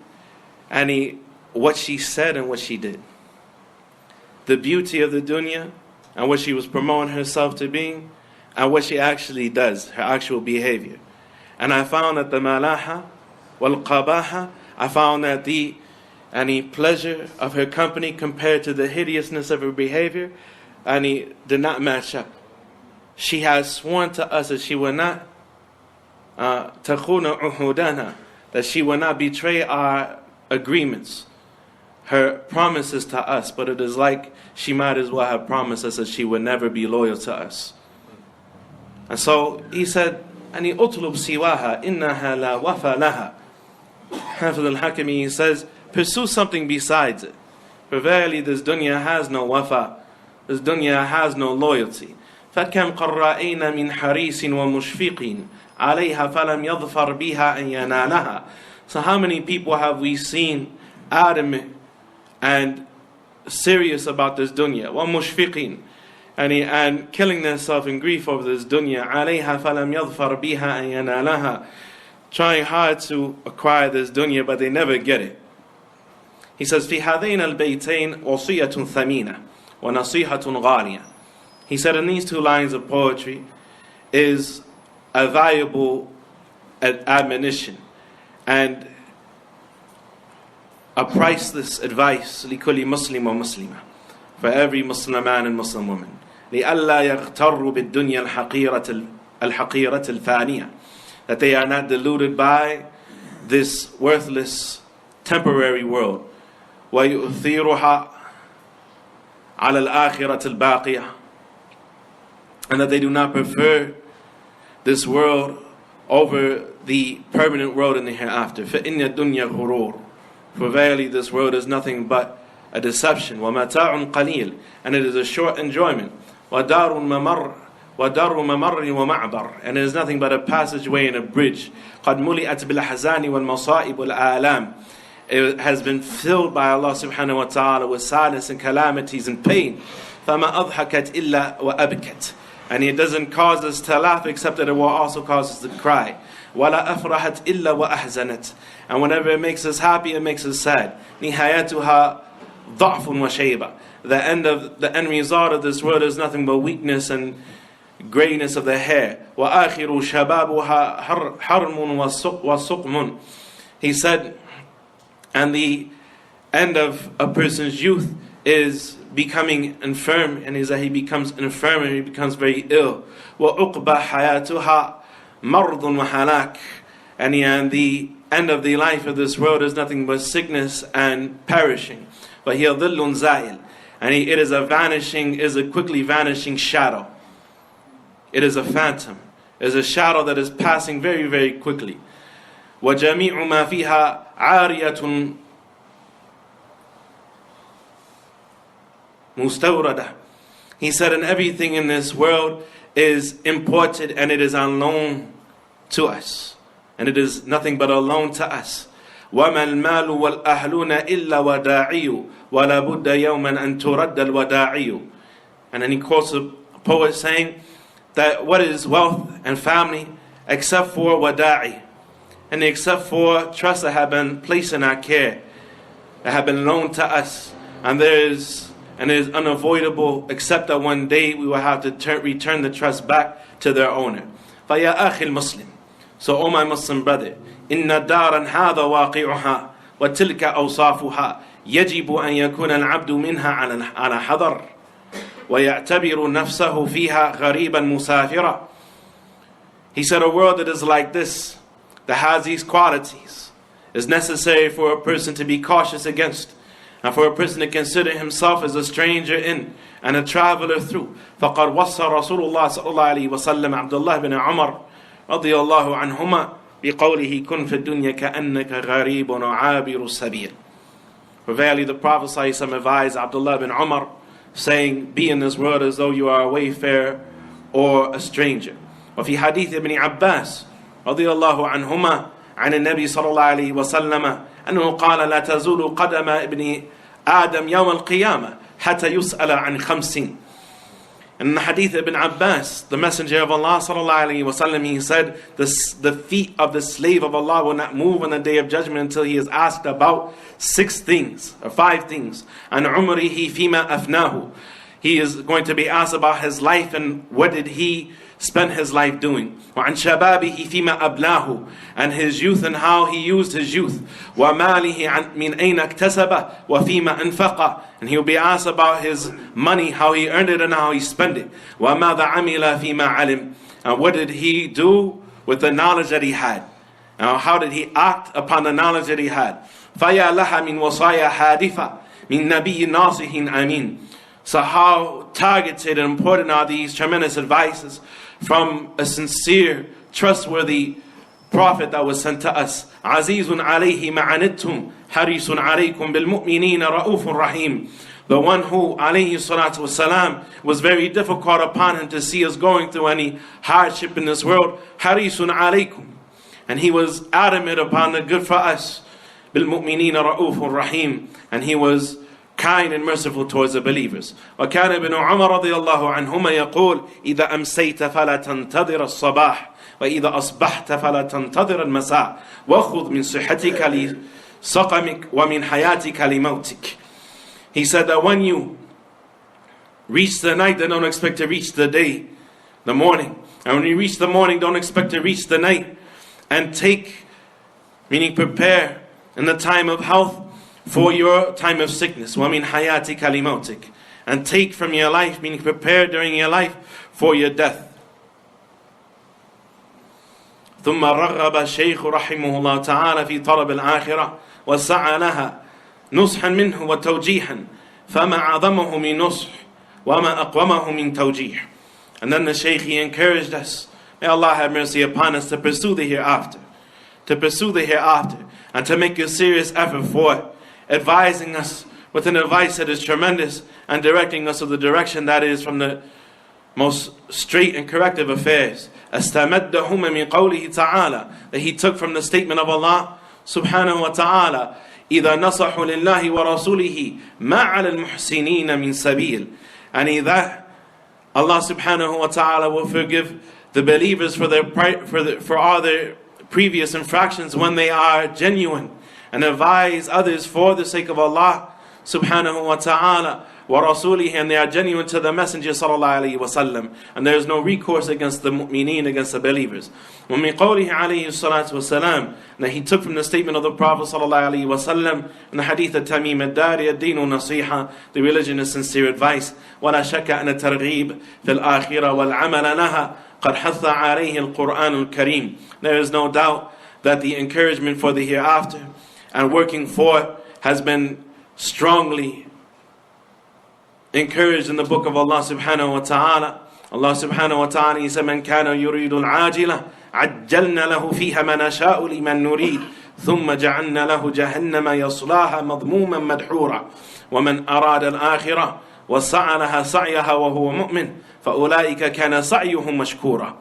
what she said and what she did. The beauty of the dunya and what she was promoting herself to being, and what she actually does, her actual behavior. And I found that the malaha wal qabaha, I found that the pleasure of her company compared to the hideousness of her behavior, did not match up. She has sworn to us that she will not takhuna uhudana, that she will not betray our agreements, her promises to us. But it is like she might as well have promised us that she would never be loyal to us. And so he said, أَنِي أُطْلُبْ سِوَاهَا إِنَّهَا لَا وَفَى لَهَا. Haafith al-Hakamy, he says, pursue something besides it. For verily this dunya has no wafa. This dunya has no loyalty. فَكَمْ قَرَّأَيْنَ مِنْ حَرِيسٍ وَمُشْفِقٍ عَلَيْهَا فَلَمْ يَظْفَرْ بِهَا أَنْ يَنَالَهَا. So how many people have we seen adamant and serious about this dunya? وَمُشْفِقٍ, and killing themselves in grief over this dunya. عَلَيْهَا فَلَمْ يَظْفَرْ بِهَا أَنْ يَنَالَهَا. Trying hard to acquire this dunya, but they never get it. He says, في هذين البيتين وصية ثمينة ونصيحة غالية. He said, in these two lines of poetry is a valuable admonition and a priceless advice لكل مسلم ومسلمة, for every Muslim man and Muslim woman. لئلا يغتروا بالدنيا الحقيرة الفانية, that they are not deluded by this worthless temporary world. ويؤثرها على الآخرة الباقية, and that they do not prefer this world over the permanent world in the hereafter. فإن الدنيا غرور, for verily this world is nothing but a deception. ومتاع قليل, and it is a short enjoyment. ودار ممر ومعبر, and it is nothing but a passageway and a bridge. قد ملئت بالأحزان والمصائب والآلام. It has been filled by Allah subhanahu wa ta'ala with sadness and calamities and pain. فَمَا أَضْحَكَتْ إِلَّا وَأَبْكَتْ, and it doesn't cause us to laugh except that it will also cause us to cry. وَلَا أَفْرَحَتْ إِلَّا وَأَحْزَنَتْ, and whenever it makes us happy, it makes us sad. نِهَايَتُهَا ضَعْفٌ وَشَيْبَةٌ, the end result of this world is nothing but weakness and grayness of the hair. وَآخِرُ شَبَابُهَا حَرْمٌ وَسُقْمٌ. He said, and the end of a person's youth is becoming infirm, and is that he becomes infirm and he becomes very ill. وَأُقْبَ حَيَاتُهَا مَرْضٌ وَحَلَاكٌ, and the end of the life of this world is nothing but sickness and perishing. وَهِيَ ظِلٌّ زَائِلٌ, and it is a quickly vanishing shadow. It is a phantom. It is a shadow that is passing very, very quickly. وَجَمِيعُ مَا فِيهَا عَارِيَةٌ مُسْتَوْرَدَةٌ. He said, and everything in this world is imported and it is on loan to us. And it is nothing but a loan to us. وَمَا الْمَالُ وَالْأَهْلُونَ إِلَّا وَدَاعِيُّ وَلَا بُدَّ يَوْمًا أَن تُرَدَّ الْوَدَاعِيُّ. And then he quotes a poet saying that what is wealth and family except for wada'i, and except for trusts that have been placed in our care, that have been loaned to us, and it is unavoidable except that one day we will have to return the trust back to their owner. فَيَا أَخِي الْمُسْلِمِ. So, O my Muslim brother, إِنَّ دَارًا هَذَا وَاقِعُهَا وَتِلْكَ أَوْصَافُهَا يَجِبُ أَن يَكُونَ الْعَبْدُ مِنْهَا عَلَى حَذَرٍ وَيَعْتَبِرُ نَفْسَهُ فِيهَا غَرِيبًا مُسَافِرًا. He said, a world that is like this, that has these qualities, is necessary for a person to be cautious against, and for a person to consider himself as a stranger in and a traveler through. فَقَدْ وَصَّى رَسُولُ اللَّهِ صَلَّى اللَّهُ عَلَيْهِ وَسَلَّمَ عَبْدُ اللَّهِ بن عمر رضي الله عنهما بقوله كن في الدنيا كأنك غريب وعابر السبيل. For verily the Prophet ﷺ advised Abdullah bin Umar, saying, be in this world as though you are a wayfarer or a stranger. وفي حديث ابن عباس رضي الله عنهما عن النبي صلى الله عليه وسلم أنه قال لا تزول قدم ابن آدم يوم القيامة حتى يسأل عن خمسين. In the hadith of Ibn Abbas, the Messenger of Allah sallallahu alaihi wasallam, he said, the feet of the slave of Allah will not move on the day of judgment until he is asked about 6 things, or 5 things. And umrihi fima afnahu. He is going to be asked about his life and what did he spend his life doing. وعن شبابه فيما أبلاه, and his youth and how he used his youth. وماله من أين اكتسبه وفيما أنفقه, and he will be asked about his money, how he earned it and how he spent it. وماذا عمل فيما علم, and what did he do with the knowledge that he had, and how did he act upon the knowledge that he had. فيا لها من وصايا حادثة من نبي ناصح أمين. So how targeted and important are these tremendous advices from a sincere, trustworthy prophet that was sent to us. عَزِيزٌ عَلَيْهِ مَعَنِتْتُمْ حَرِيصٌ عَلَيْكُمْ بِالْمُؤْمِنِينَ رَؤُوفٌ رَحِيمٌ. The one who, alayhi salatu wasalam, was very difficult upon him to see us going through any hardship in this world. حَرِيصٌ عَلَيْكُمْ. And he was adamant upon the good for us. بِالْمُؤْمِنِينَ رَؤُوفٌ رَحِيمٌ. And he was kind and merciful towards the believers. وكان ابن عمر رضي الله عنهما يقول إذا أمسيت فلا تنتظر الصباح وإذا أصبحت فلا تنتظر المساء وخذ من صحتك لسقمك ومن حياتك لموتك. He said that when you reach the night, then don't expect to reach the day, the morning. And when you reach the morning, don't expect to reach the night. And take, meaning prepare in the time of health for your time of sickness. وَمِنْ حَيَاتِكَ لِمَوْتِكَ. And take from your life, meaning prepare during your life for your death. ثم رغب الشيخ رحمه الله تعالى في طلب الآخرة وسعى لها نصحا منه وتوجيها فما أعظمه من نصح وما أقومه من توجيه. And then the Shaykh, he encouraged us, may Allah have mercy upon us, to pursue the hereafter, and to make a serious effort for it, advising us with an advice that is tremendous and directing us to the direction that is from the most straight and corrective affairs. أَسْتَمَدَّهُمَ مِنْ قَوْلِهِ تَعَالَى, that he took from the statement of Allah subhanahu wa ta'ala, إِذَا نَصَحُوا لِلَّهِ وَرَسُولِهِ مَا عَلَى الْمُحْسِنِينَ مِنْ سَبِيلٍ. And either Allah subhanahu wa ta'ala will forgive the believers for all their previous infractions when they are genuine, and advise others for the sake of Allah subhanahu wa ta'ala wa rasulihi, and they are genuine to the Messenger sallallahu alayhi wa sallam, and there is no recourse against the mu'mineen, against the believers. وَمِنْ قَوْلِهِ عَلَيْهِ الصَّلَاةُ وَالسَّلَامُ, that he took from the statement of the Prophet sallallahu alayhi wa sallam in the hadith of Tamim al-Dari, ad-deen nasiha, the religion is sincere advice. وَلَا شَكَّ أَنَ التَّرْغِيبَ فِي الْآخِرَةِ وَالْعَمَلَ لَهَا قَدْ حَثَّ عَلَيْهِ الْقُرْآنُ الْكَرِيمُ. There is no doubt that the encouragement for the hereafter and working for it has been strongly encouraged in the book of Allah subhanahu wa ta'ala. Allah subhanahu wa ta'ala, He said, مَنْ كَانَ يُرِيدُ الْعَاجِلَةِ عَجَّلْنَا لَهُ فِيهَا مَا نَشَاءُ لِمَنْ نُرِيدُ ثُمَّ جَعَلْنَا لَهُ جَهَنَّمَ يَصْلَاهَا مَضْمُومًا مَدْحُورًا وَمَنْ أَرَادَ الْآخِرَةَ وَسَعَى لَهَا سَعْيَهَا وَهُوَ مُؤْمِنٌ فَأُولَٰئِكَ كَانَ سَعْيُهُمْ مَشْكُورًا.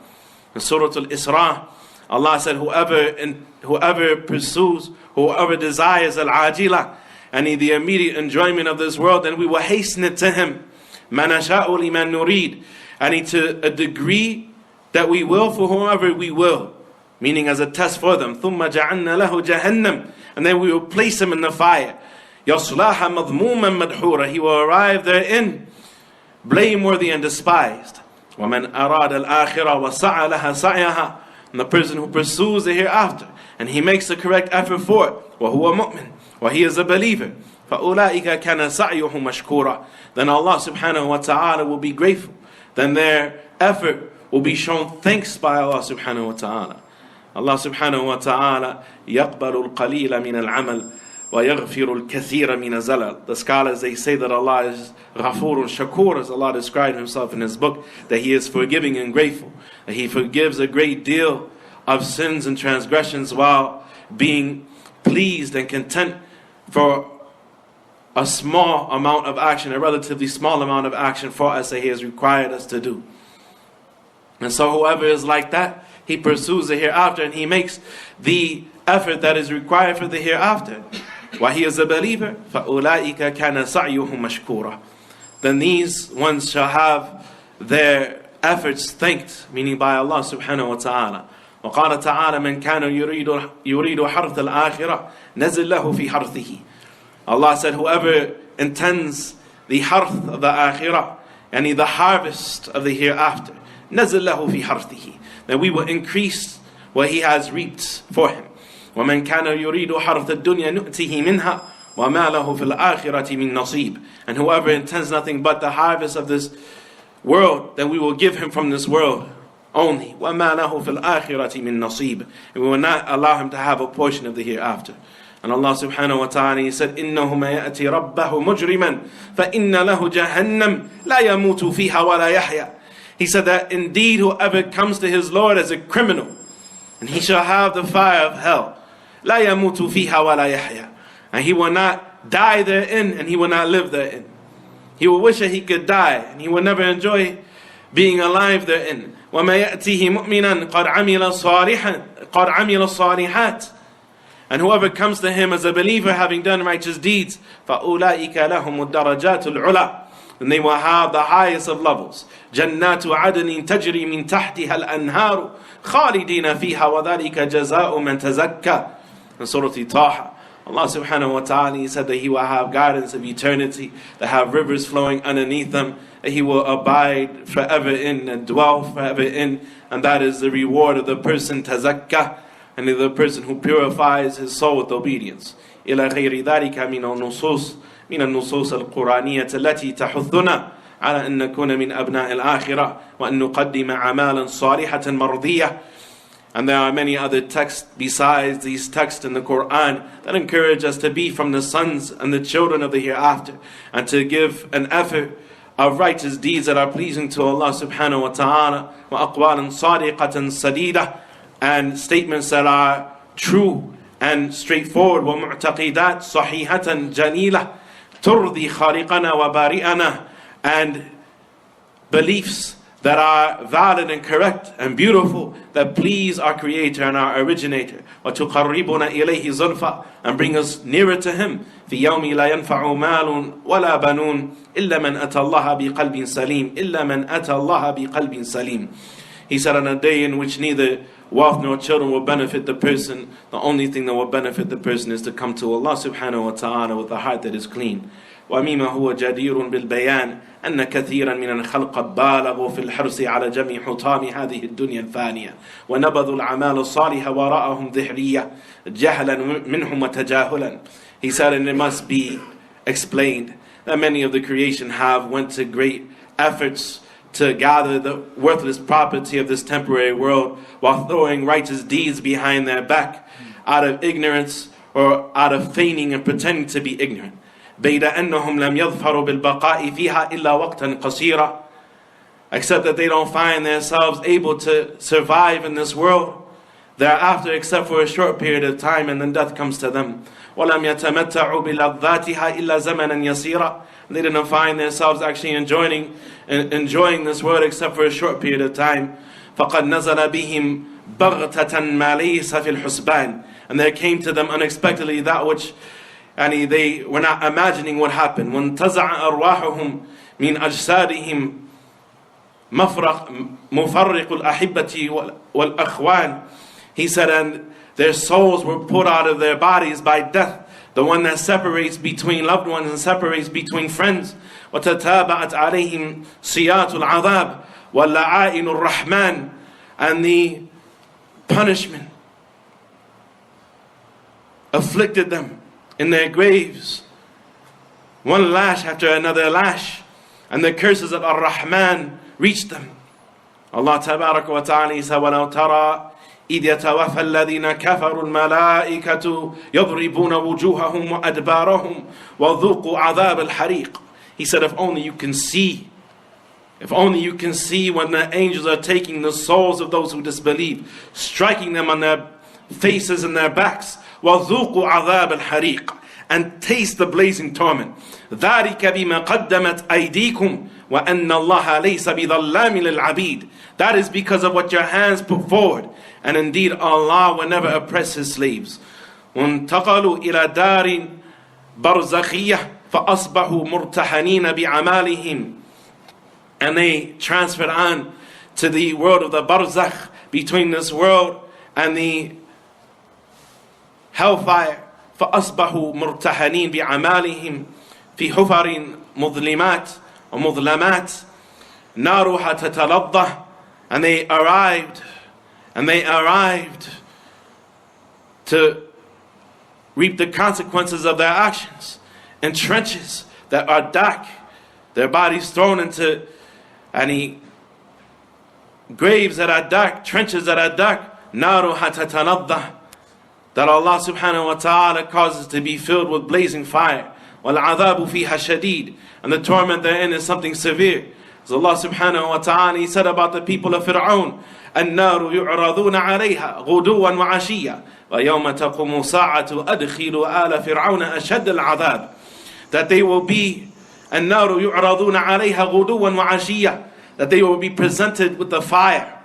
In Surah Al-Isra, Allah said, whoever pursues, whoever desires al-ajila, and the immediate enjoyment of this world, then we will hasten it to him. مَا نَشَاءُ لِمَنْ نُرِيدُ, and to a degree that we will for whomever we will, meaning as a test for them. ثُمَّ جَعَلْنَا لَهُ جَهَنَّمْ, and then we will place him in the fire. يَصْلَاهَا مَضْمُومًا مَدْحُورًا, he will arrive therein blameworthy and despised. وَمَنْ أَرَادَ الْآخِرَةَ وَسَعَى لَهَا سَعْيَهَا, and the person who pursues the hereafter and he makes the correct effort for it, وَهُوَ مُؤْمِنٌ, while he is a believer, فَأُولَٰئِكَ كَانَ سَعْيُهُمْ مَشْكُورًا, then Allah subhanahu wa ta'ala will be grateful, then their effort will be shown thanks by Allah subhanahu wa ta'ala. Allah subhanahu wa ta'ala يَقْبَلُ الْقَلِيلَ مِنَ الْعَمَلِ وَيَغْفِرُ الْكَثِيرَ مِنَ الزَّلَلِ. The scholars, they say that Allah is Ghafur Shakur, as Allah described Himself in His book, that He is forgiving and grateful, that He forgives a great deal of sins and transgressions while being pleased and content for a small amount of action, a relatively small amount of action for us that He has required us to do. And so whoever is like that, he pursues the hereafter and he makes the effort that is required for the hereafter, while he is a believer, فَأُولَٰئِكَ كَانَ سَعْيُهُمْ مَشْكُورًا, then these ones shall have their efforts thanked, meaning by Allah subhanahu wa ta'ala. وقال تعالى من كان يريد حرث الآخرة نزل له في حرثه. Allah said, whoever intends the harth of the akhirah, yani the harvest of the hereafter, نزل له في حرثه, then we will increase what he has reaped for him. ومن كان يريد حرث الدنيا نؤته منها وما له في الآخرة من نصيب, and whoever intends nothing but the harvest of this world, then we will give him from this world only. وَمَا لَهُ فِي الْآخِرَةِ مِن نَصِيبٍ, and we will not allow him to have a portion of the hereafter. And Allah subhanahu wa ta'ala, He said, إِنَّهُ مَا يَأْتِي رَبَّهُ مُجْرِمًا فَإِنَّ لَهُ جَهَنَّمْ لَا يَمُوتُ فِيهَا وَلَا يَحْيَا. He said that indeed whoever comes to his Lord as a criminal, and he shall have the fire of hell, لَا يَمُوتُ فِيهَا وَلَا يَحْيَا, and he will not die therein and he will not live therein. He will wish that he could die and he will never enjoy being alive therein. وَمَا يَأْتِهِ مُؤْمِنًا قَدْ عَمِلَ الصَّالِحَاتِ, and whoever comes to him as a believer having done righteous deeds, فَأُولَٰئِكَ لَهُمُ الدَّرَجَاتُ الْعُلَى, and they will have the highest of levels. جَنَّاتُ عَدْنٍ تَجْرِي مِنْ تَحْتِهَا الْأَنْهَارُ خَالِدِينَ فِيهَا وَذَلِكَ جَزَاءُ مَنْ تَزَكَّى. In Surah Taha, Allah subhanahu wa ta'ala, He said that He will have gardens of eternity that have rivers flowing underneath them, that He will abide forever in and dwell forever in, and that is the reward of the person tazakka, and the person who purifies his soul with obedience. إلى غير ذلك من النصوص القرآنية التي تحثنا على أن نكون من أبناء الآخرة وأن نقدم أعمالا صالحة مرضية. And there are many other texts besides these texts in the Quran that encourage us to be from the sons and the children of the hereafter, and to give an effort of righteous deeds that are pleasing to Allah subhanahu wa ta'ala, وَأَقْوَالًا صَادِقَةً سَدِيدًا, and statements that are true and straightforward, وَمُعْتَقِدَاتٍ صَحِيحَةً جَلِيلَةً تُرْضِي خَالِقَنَا وَبَارِئَنَا, and beliefs that are valid and correct and beautiful, that please our Creator and our Originator. وَتُقَرِّبُنَا إِلَيْهِ زُلْفَى, and bring us nearer to Him. فِي يَوْمِ لَا يَنْفَعُ مَالٌ وَلَا بَنُونَ إِلَّا مَنْ أَتَى اللَّهَ بِقَلْبٍ سَلِيمٍ إِلَّا مَنْ أَتَى اللَّهَ بِقَلْبٍ سَلِيمٍ. He said, on a day in which neither wealth nor children will benefit the person, the only thing that will benefit the person is to come to Allah subhanahu wa ta'ala with a heart that is clean. ومما هو جدير بالبيان أن كثيرا من الخلق بالغوا في الحرص على جميع حطام هذه الدنيا الفانية ونبذوا الأعمال الصالحة وراءهم ذحرية جهلا منهم وتجاهلا. He said, and it must be explained that many of the creation went to great efforts to gather the worthless property of this temporary world, while throwing righteous deeds behind their back out of ignorance or out of feigning and pretending to be ignorant. بيد أنهم لم يظفروا بالبقاء فيها إلا وقتا قصيرا. except that they don't find themselves able to survive in this world thereafter, except for a short period of time, and then death comes to them. وَلَمْ يَتَمَتَّعُوا بِلَذَّاتِهَا إِلَّا زَمَنًا يَسِيرًا. They didn't find themselves actually enjoying this world except for a short period of time. فَقَدْ نَزَلَ بِهِمْ بَغْتَةً مَا لَيْسَ فِي الْحُسْبَانِ. And there came to them unexpectedly that which they were not imagining would happen. وَانْتَزَعَ أَرْوَاحُهُمْ مِنْ أَجْسَادِهِمْ مُفَرِّقُ الْأَحِبَّةِ وَالْأَخْوَانِ. He said, and their souls were put out of their bodies by death, the one that separates between loved ones and separates between friends. وَتَتَابَعَتْ عَلَيْهِمْ سِيَاتُ الْعَذَابِ وَاللَّعَائِنُ الرَّحْمَنِ. And the punishment afflicted them in their graves, one lash after another lash, and the curses of Ar-Rahman reached them. Allah Tabaraka wa Ta'ala said, وَلَوْ تَرَى إِذْ يَتَوَفَّى الَّذِينَ كَفَرُوا الْمَلَائِكَةُ يَضْرِبُونَ وُجُوهَهُمْ وَأَدْبَارَهُمْ وَذُوقُوا عَذَابَ الْحَرِيقِ. He said, if only you can see when the angels are taking the souls of those who disbelieve, striking them on their faces and their backs. وَذُوقُوا عَذَابَ الْحَرِيقِ. And taste the blazing torment. ذَلِكَ بِمَا قَدَّمَتْ أَيْدِيكُمْ وَأَنَّ اللَّهَ لَيْسَ بِظَلَّامٍ لِلْعَبِيدِ. That is because of what your hands put forward. And indeed Allah will never oppress His slaves. وَانْتَقَلُوا إِلَى دَارٍ بَرْزَخِيَّةٍ فَأَصْبَحُوا مُرْتَحَنِينَ بِعَمَالِهِمْ. And they transferred on to the world of the barzakh, between this world and the hellfire. فَأَصْبَحُوا مُرْتَحَنِينَ بِعَمَالِهِمْ فِي حُفَرٍ مُظْلِمَاتٍ وَمُظْلَمَاتٍ نَارُهَا تَتَلَظَّى. And they arrived to reap the consequences of their actions in trenches that are dark, their bodies thrown into graves that are dark, trenches that are dark. نَارُهَا تَتَلَظَّى. That Allah subhanahu wa ta'ala causes to be filled with blazing fire. وَالْعَذَابُ فِيهَا شَدِيدٌ. And the torment therein is something severe. As Allah subhanahu wa ta'ala, He said about the people of Fir'aun, النار يعرضون عليها غدوا وعشيا ويوم تقوم الساعة أدخلوا آل فرعون أشد العذاب. That they will be النار يعرضون عليها غدوا وعشيا. That they will be presented with the fire.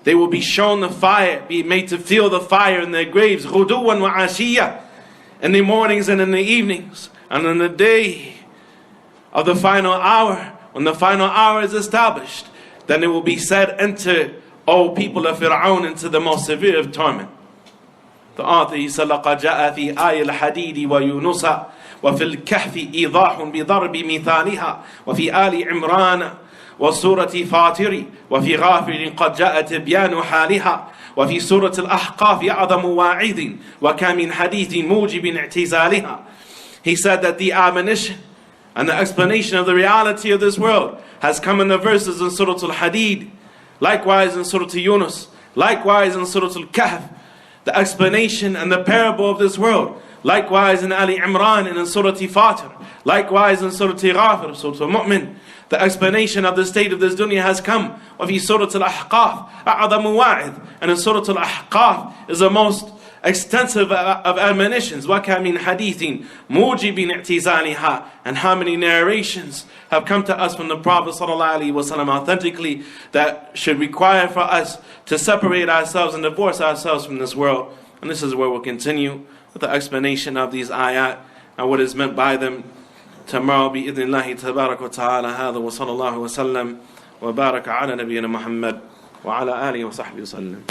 They will be shown the fire, be made to feel the fire in their graves, غدوا وعشيا, in the mornings and in the evenings. And on the day of the final hour, when the final hour is established, then it will be said, enter, O people of Fir'aun, into the most severe of torment. The author, he said, لَقَدْ جَاءَ فِي آيِ الْحَدِيدِ وَيُونُسَ وَفِي الْكَهْفِ إِيضَاحٌ بِضَرْبِ مِثَالِهَا وَفِي آلِ عِمْرَانَ وسورة فاطر وفي غافر قد جاء تبيان حالها وفي سورة الأحقاف يعظم واعظ وكمن حديث موجب اعتزالها. He said that the admonition and the explanation of the reality of this world has come in the verses in Surah Al-Hadid, likewise in Surah Yunus, likewise in Surah Al-Kahf, the explanation and the parable of this world, likewise in Ali Imran and in Surah Fatir, likewise in Surah Ghafir, Surah Mu'min. The explanation of the state of this dunya has come. وفي سورة الأحقاف أعظم واعظ. And in Surah Al-Ahqaf is the most extensive of admonitions. وَكَمِنْ حَدِيثٍ مُوجِبٍ اعْتِزَالِهَا. And how many narrations have come to us from the Prophet ﷺ authentically that should require for us to separate ourselves and divorce ourselves from this world. And this is where we'll continue with the explanation of these ayat and what is meant by them tomorrow بإذن الله تبارك وتعالى. هذا وصلى الله وسلم وبارك على نبينا محمد وعلى آله وصحبه وسلم.